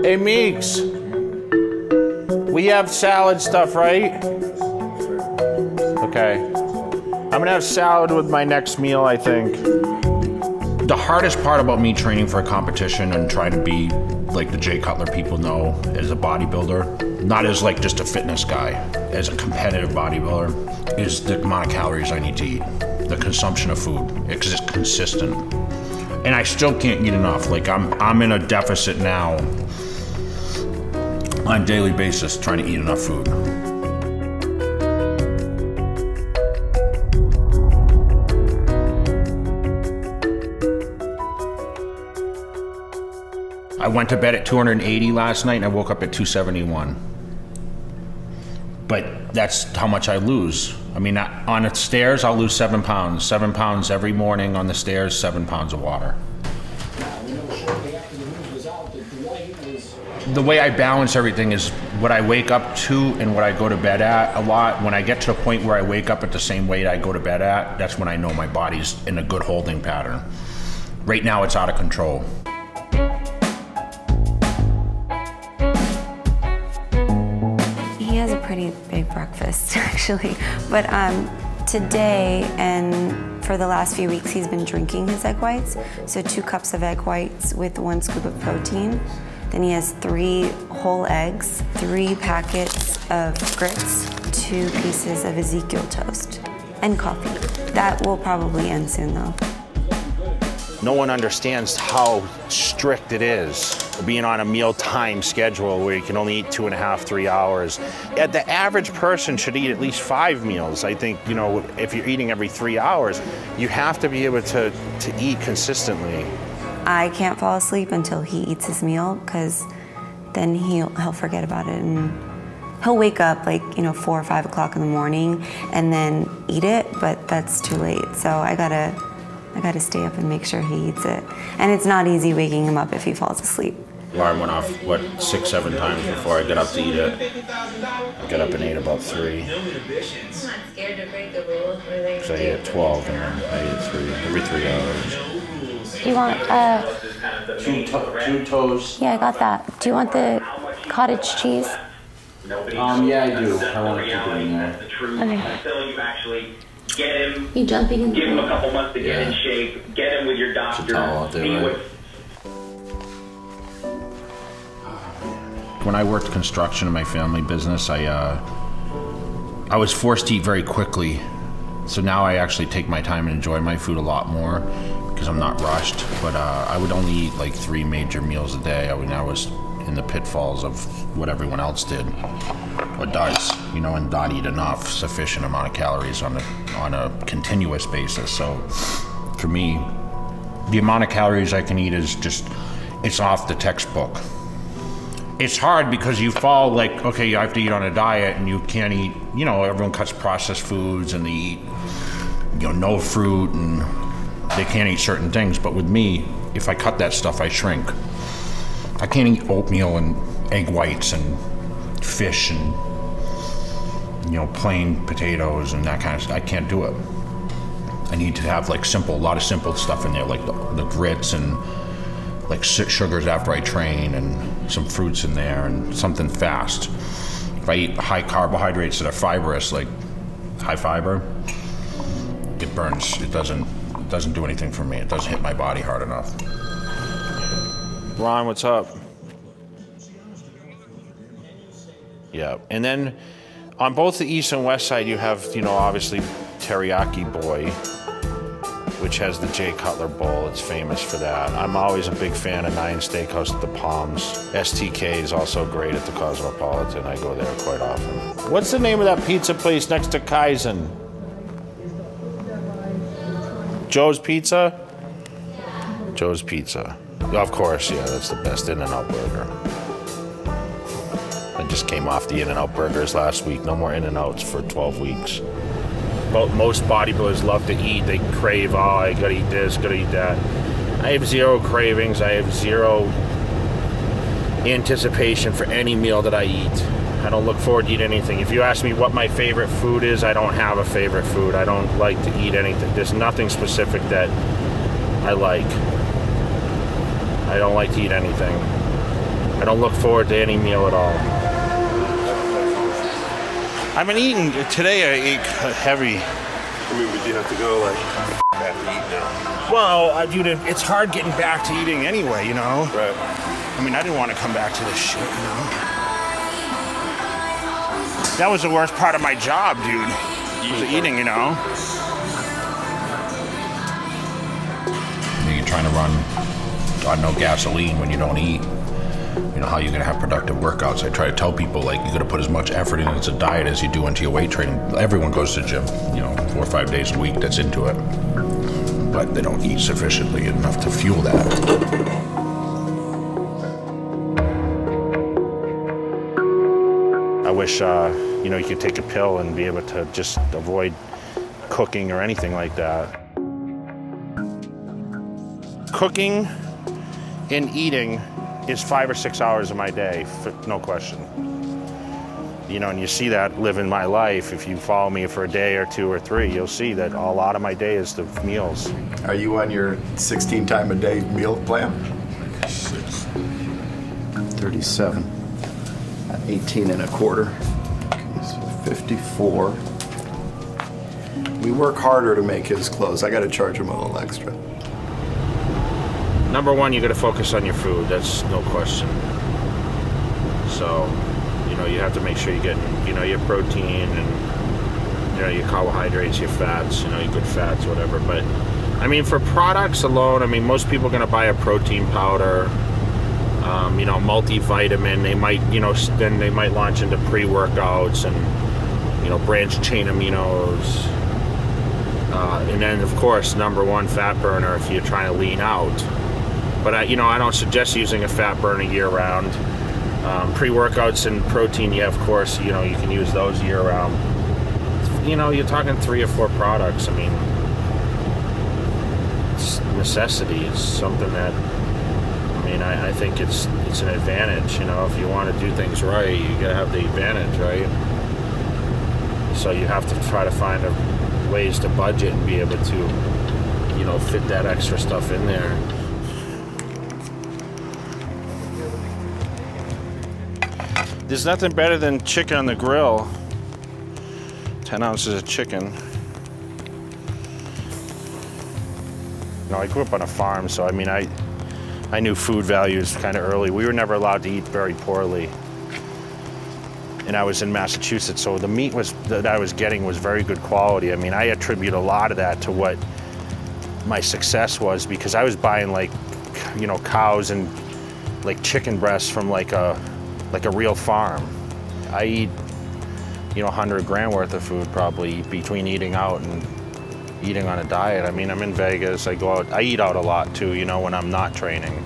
Hey, Meeks. We have salad stuff, right? Okay. I'm gonna have salad with my next meal, I think. The hardest part about me training for a competition and trying to be like the Jay Cutler people know as a bodybuilder, not as like just a fitness guy, as a competitive bodybuilder, is the amount of calories I need to eat, the consumption of food, because it's consistent. And I still can't eat enough. Like I'm in a deficit now on a daily basis trying to eat enough food. I went to bed at 280 last night and I woke up at 271. But that's how much I lose. I mean, on the stairs, I'll lose 7 pounds. 7 pounds every morning on the stairs, 7 pounds of water. The way I balance everything is what I wake up to and what I go to bed at a lot. When I get to the point where I wake up at the same weight I go to bed at, that's when I know my body's in a good holding pattern. Right now, it's out of control. He has a pretty big breakfast, actually. But today and for the last few weeks, he's been drinking his egg whites. So 2 cups of egg whites with 1 scoop of protein. Then he has 3 whole eggs, 3 packets of grits, 2 pieces of Ezekiel toast, and coffee. That will probably end soon, though. No one understands how strict it is being on a mealtime schedule where you can only eat 2.5, 3 hours. The average person should eat at least 5 meals. I think, you know, if you're eating every 3 hours, you have to be able to eat consistently. I can't fall asleep until he eats his meal, because then he'll forget about it, and he'll wake up like, you know, 4 or 5 o'clock in the morning and then eat it, but that's too late. So I gotta stay up and make sure he eats it. And it's not easy waking him up if he falls asleep. Alarm went off, what, 6, 7 times before I got up to eat it. I got up and ate about 3. I'm not scared to break the rules. So I ate at 12 and then I ate at 3, every 3 hours. Do you want, 2 toasts. yeah, I got that. Do you want the cottage cheese? Yeah, I do. I want to keep it in there. Okay. Get him, You jumping in? give him a couple months to get in shape, get him with your doctor. It's a towel out there, right? When I worked construction in my family business, I was forced to eat very quickly. So now I actually take my time and enjoy my food a lot more because I'm not rushed. But I would only eat like 3 major meals a day. I was in the pitfalls of what everyone else did or does, you know, and not eat enough sufficient amount of calories on a continuous basis. So for me, the amount of calories I can eat is just, it's off the textbook. It's hard because you fall like, okay, you have to eat on a diet and you can't eat, you know, everyone cuts processed foods and they eat, you know, no fruit and they can't eat certain things. But with me, if I cut that stuff, I shrink. I can't eat oatmeal and egg whites and fish and, you know, plain potatoes and that kind of stuff. I can't do it. I need to have like a lot of simple stuff in there, like the grits and like sugars after I train and some fruits in there and something fast. If I eat high carbohydrates that are fibrous, like high fiber, it burns. It doesn't do anything for me. It doesn't hit my body hard enough. Ron, what's up? Yeah, and then on both the east and west side, you have, you know, obviously Teriyaki Boy, which has the Jay Cutler bowl. It's famous for that. I'm always a big fan of 9 Steakhouse at the Palms. STK is also great at the Cosmopolitan. I go there quite often. What's the name of that pizza place next to Kaizen? Joe's Pizza? Joe's Pizza. Of course, yeah, that's the best In-N-Out burger. I just came off the In-N-Out burgers last week. No more In-N-Outs for 12 weeks. Most bodybuilders love to eat. They crave, oh, I gotta eat this, gotta eat that. I have 0 cravings. I have 0 anticipation for any meal that I eat. I don't look forward to eat anything. If you ask me what my favorite food is, I don't have a favorite food. I don't like to eat anything. There's nothing specific that I like. I don't like to eat anything. I don't look forward to any meal at all. I've been eating, today I ate heavy. I mean, but you have to go like back to eat now. Well, dude, it's hard getting back to eating anyway, you know? Right. I mean, I didn't want to come back to this shit, you know? That was the worst part of my job, dude. Was eating, you know? You're trying to run on no gasoline when you don't eat. You know, how you're gonna have productive workouts. I try to tell people, like, you gotta put as much effort into a diet as you do into your weight training. Everyone goes to the gym, you know, 4 or 5 days a week that's into it. But they don't eat sufficiently enough to fuel that. I wish, you know, you could take a pill and be able to just avoid cooking or anything like that. Cooking and eating is 5 or 6 hours of my day, no question. You know, and you see that living my life. If you follow me for a day or 2 or 3, you'll see that a lot of my day is the meals. Are you on your 16 time a day meal plan? 37. 18 and a quarter. Okay, so 54. We work harder to make his clothes. I got to charge him a little extra. Number one, you got to focus on your food. That's no question. So, you know, you have to make sure you're getting, you know, your protein and, you know, your carbohydrates, your fats, you know, your good fats, whatever. But, I mean, for products alone, I mean, most people are going to buy a protein powder, you know, multivitamin. They might, you know, then they might launch into pre-workouts and, you know, branched chain aminos. And then, of course, number one, fat burner if you're trying to lean out. But, you know, I don't suggest using a fat burner year-round. Pre-workouts and protein, yeah, of course, you know, you can use those year-round. You know, you're talking 3 or 4 products. I mean, it's necessity. It's something that, I mean, I think it's an advantage. You know, if you want to do things right, you got to have the advantage, right? So you have to try to find ways to budget and be able to, you know, fit that extra stuff in there. There's nothing better than chicken on the grill. 10 ounces of chicken. You know, I grew up on a farm, so I mean, I knew food values kind of early. We were never allowed to eat very poorly. And I was in Massachusetts, so the meat that I was getting was very good quality. I mean, I attribute a lot of that to what my success was, because I was buying, like, you know, cows and like chicken breasts from like a real farm. I eat, you know, 100 grand worth of food probably between eating out and eating on a diet. I mean, I'm in Vegas, I go out, I eat out a lot too, you know, when I'm not training.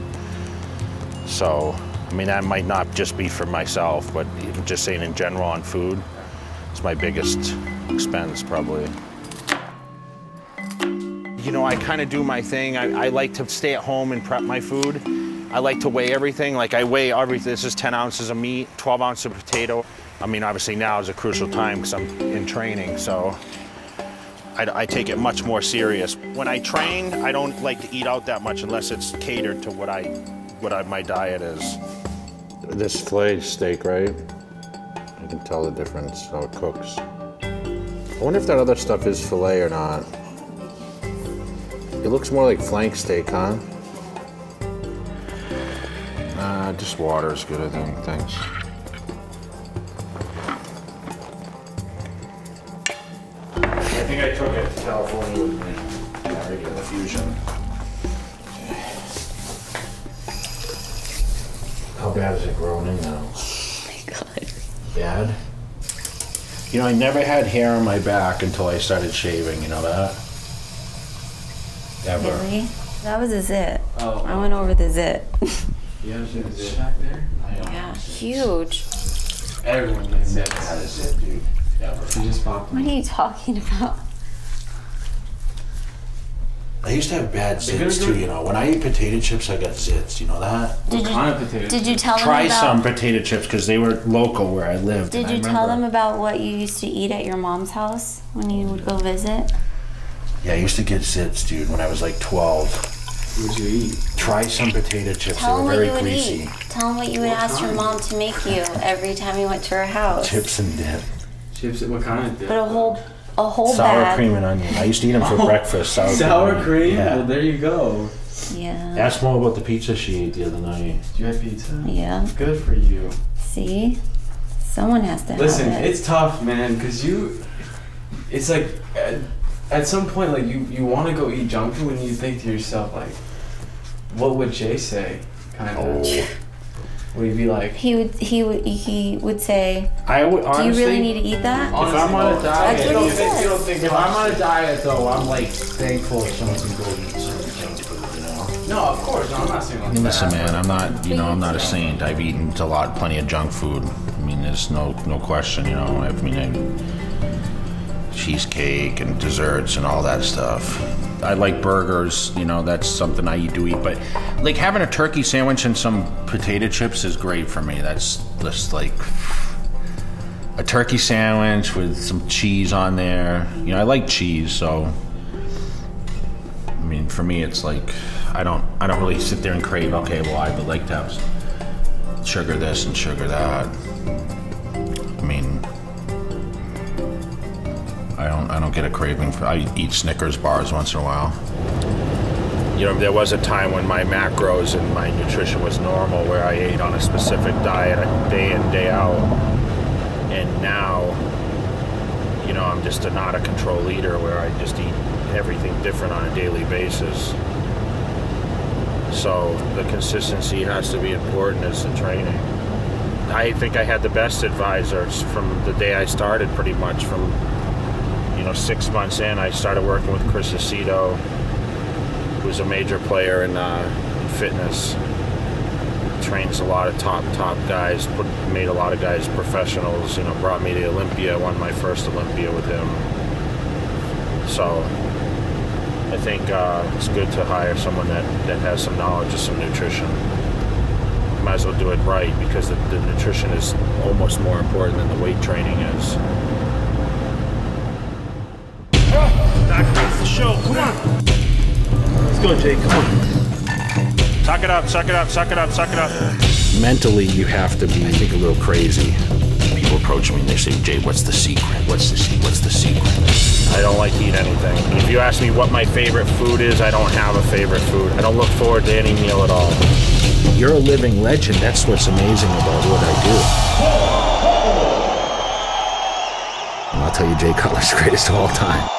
So, I mean, that might not just be for myself, but just saying in general on food, it's my biggest expense probably. You know, I kind of do my thing. I like to stay at home and prep my food. I like to weigh everything. Like, I weigh everything. This is 10 ounces of meat, 12 ounces of potato. I mean, obviously now is a crucial time because I'm in training, so I take it much more serious. When I train, I don't like to eat out that much unless it's catered to what my diet is. This filet steak, right? You can tell the difference how it cooks. I wonder if that other stuff is filet or not. It looks more like flank steak, huh? Just water is good, I think. Thanks. I think I took it to California with me. Yeah, regular the Fusion. How bad is it growing in now? Oh my God. Bad? You know, I never had hair on my back until I started shaving, you know that? Ever. Really? That was a zit. Oh. I went over the zit. Yeah, there's a zit back there? Yeah, huge. Everyone gets Never had a zit, dude. Ever. You just popped What are you talking about? I used to have bad zits too, you know. When I eat potato chips, I got zits, you know that? Did you tell them Try about... some potato chips because they were local where I lived. Did you tell them about what you used to eat at your mom's house when you would go visit? Yeah, I used to get zits, dude, when I was like 12. What did you eat? Try some potato chips. Tell they them were what very you would greasy. eat. Tell him what you would ask your mom to make you every time you went to her house. Chips and dip. Chips, what kind of dip? But a whole Sour bag. cream and onion. I used to eat them for breakfast. Sour cream? Yeah. Well, there you go. Yeah. Ask Mo about the pizza she ate the other night. Do you have pizza? Yeah. Good for you. See? Someone has to Listen, have it. it's tough, man, because it's like, at some point, like, you want to go eat junk food and you think to yourself, like, what would Jay say? Kind of. Oh. Would he be like? He would say, I would honestly. do you really need to eat that? If I'm on a diet, That's what he says. if I'm on a diet though, I'm like thankful if someone can go eat some junk food, you know? No, of course. No, I'm not saying like Listen, that. man, I'm not, I'm not a saint. I've eaten plenty of junk food. I mean, there's no question, cheesecake and desserts and all that stuff. I like burgers, that's something I do eat, but like having a turkey sandwich and some potato chips is great for me. That's just like a turkey sandwich with some cheese on there. I like cheese, so I mean, for me, it's like I don't really sit there and crave. Okay, well, I would like to have sugar this and sugar that. I mean, I don't get a craving for. I eat Snickers bars once in a while. There was a time when my macros and my nutrition was normal, where I ate on a specific diet day in, day out, and now, I'm just not a control eater where I just eat everything different on a daily basis. So the consistency has to be important as the training. I think I had the best advisors from the day I started, pretty much from 6 months in. I started working with Chris Aceto, who's a major player in fitness. Trains a lot of top guys, made a lot of guys professionals, brought me to Olympia, won my first Olympia with him. So I think it's good to hire someone that has some knowledge of some nutrition. Might as well do it right, because the nutrition is almost more important than the weight training is. That creates the show. Come on. Let's go, Jake. Come on. Suck it up, suck it up, suck it up, suck it up. Mentally, you have to be, I think, a little crazy. People approach me and they say, Jay, what's the secret? What's the secret? I don't like to eat anything. If you ask me what my favorite food is, I don't have a favorite food. I don't look forward to any meal at all. You're a living legend. That's what's amazing about what I do. And I'll tell you, Jay Cutler's the greatest of all time.